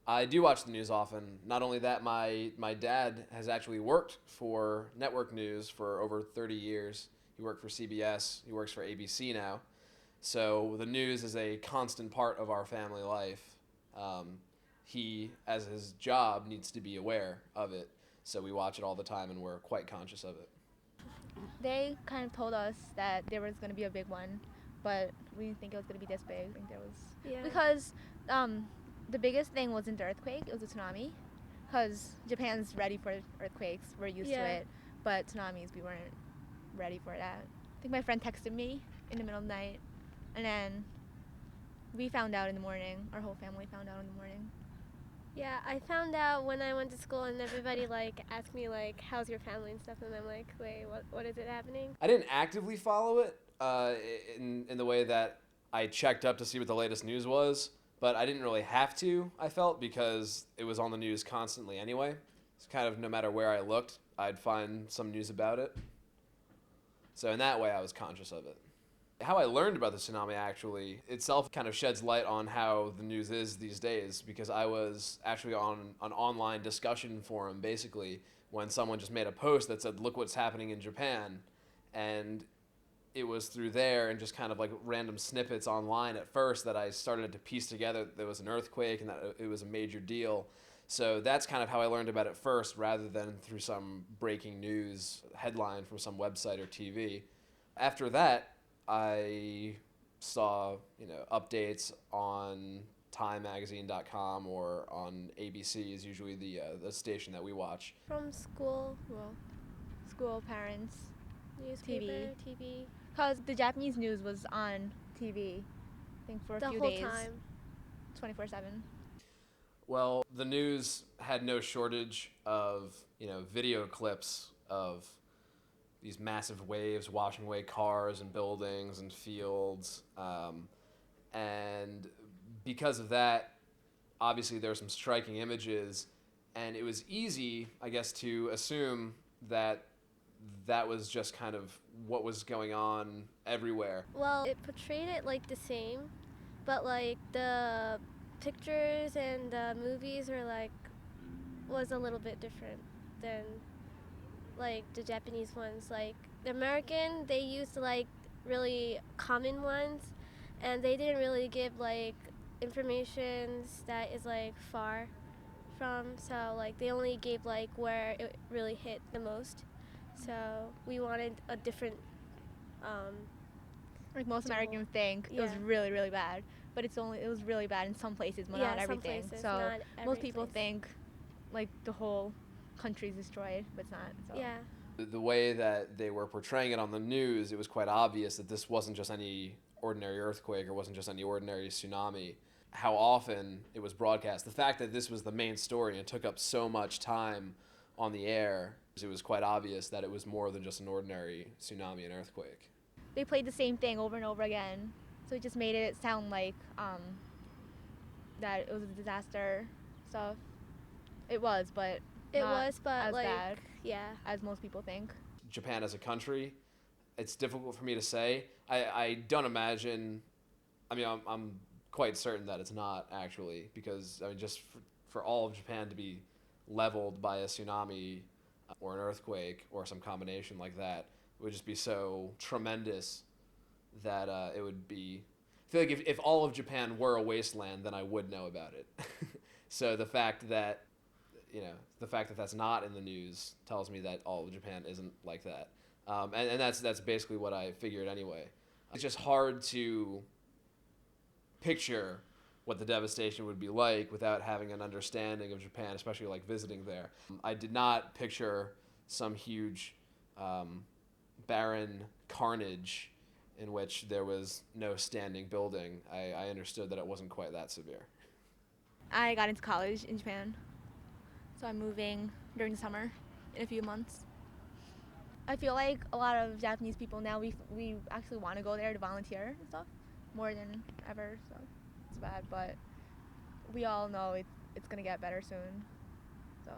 I do watch the news often. Not only that, my dad has actually worked for network news for over 30 years. He worked for CBS. He works for ABC now. So the news is a constant part of our family life. Um, he, as his job, needs to be aware of it. So we watch it all the time, and we're quite conscious of it. They kind of told us that there was going to be a big one, but we didn't think it was going to be this big. I think there was Yeah. because um, the biggest thing wasn't the earthquake; it was a tsunami. Because Japan's ready for earthquakes, we're used to Yeah. it, but tsunamis we weren't ready for that. I think my friend texted me in the middle of the night, and then we found out in the morning. Our whole family found out in the morning. Yeah, I found out when I went to school and everybody like asked me like how's your family and stuff, and I'm like, wait, what is it happening? I didn't actively follow it in the way that I checked up to see what the latest news was, but I didn't really have to, I felt, because it was on the news constantly anyway. It's kind of no matter where I looked, I'd find some news about it. So in that way, I was conscious of it. How I learned about the tsunami actually itself kind of sheds light on how the news is these days, because I was actually on an online discussion forum basically when someone just made a post that said, look what's happening in Japan. And it was through there and just kind of like random snippets online at first that I started to piece together that there was an earthquake and that it was a major deal. So that's kind of how I learned about it first, rather than through some breaking news headline from some website or TV. After that, I saw updates on TimeMagazine.com or on ABC is usually the station that we watch. From school, Well, school, parents, newspaper, TV, because the Japanese news was on TV, I think for a the few whole days, time. 24/7. Well, the news had no shortage of video clips of these massive waves washing away cars and buildings and fields, and because of that, obviously there were some striking images, and it was easy, I guess, to assume that that was just kind of what was going on everywhere. Well, it portrayed it like the same, but like the pictures and the movies were like was a little bit different than like the Japanese ones. Like the American, they used like really common ones, and they didn't really give like information that is like far from. So like they only gave like where it really hit the most. So we wanted a different. Um, Like most Don't- Americans think it was yeah. really, really bad, but it was really bad in some places, but Yeah, not some everything. places, So not most every people place. think like the whole country's destroyed, but it's not. So. Yeah. The way that they were portraying it on the news, it was quite obvious that this wasn't just any ordinary earthquake or wasn't just any ordinary tsunami. How often it was broadcast, the fact that this was the main story and it took up so much time on the air, it was quite obvious that it was more than just an ordinary tsunami and earthquake. They played the same thing over and over again, so it just made it sound like that it was a disaster stuff. It was, but It not was, but as like, bad yeah. as most people think. Japan as a country, it's difficult for me to say. I don't imagine, I mean, I'm quite certain that it's not actually, because I mean, just for all of Japan to be leveled by a tsunami or an earthquake or some combination like that would just be so tremendous that it would be. I feel like if all of Japan were a wasteland, then I would know about it. So the fact that that's not in the news tells me that all of Japan isn't like that. And that's basically what I figured anyway. It's just hard to picture what the devastation would be like without having an understanding of Japan, especially like visiting there. I did not picture some huge barren carnage in which there was no standing building. I understood that it wasn't quite that severe. I got into college in Japan, so I'm moving during the summer in a few months. I feel like a lot of Japanese people now we actually want to go there to volunteer and stuff more than ever. So it's bad, but we all know it's gonna get better soon. So.